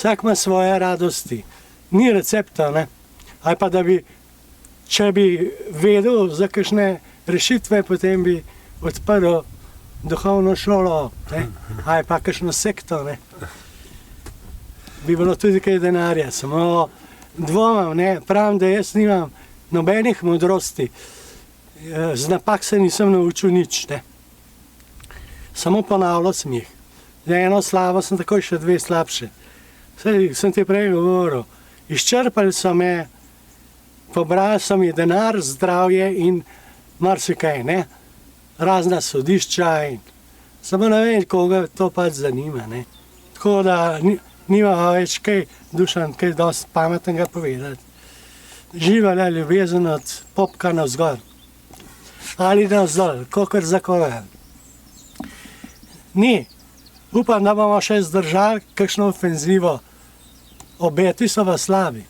Vsak ima svoje radosti. Ni recepta, ne? Ali pa da bi, če bi vedel za kakšne rešitve, potem bi odprl duhovno šolo, ne? Ali pa kakšno sekto, ne? Bi bilo tudi kaj denarja, samo dvomam, ne? Pravim, da jaz nimam nobenih modrosti. Z napak se nisem naučil nič, ne? Samo ponavljal sem jih. Za eno slabo sem takoj še dve slabše. Saj sem ti prej govoril. Izčrpali so me, pobrali so mi denar, zdravje in marsikaj, ne? Razna sodišča in samo ne vem, koga to pač zanima, ne? Tako da nima več kaj, Dušan, kaj dosti pametnega povedati. Živala ljubezen od popka navzgor. Ali navzdol, kakor za koga. Ni. Upam, da bomo še zdržali kakšno ofenzivo. Obeti so v slabi.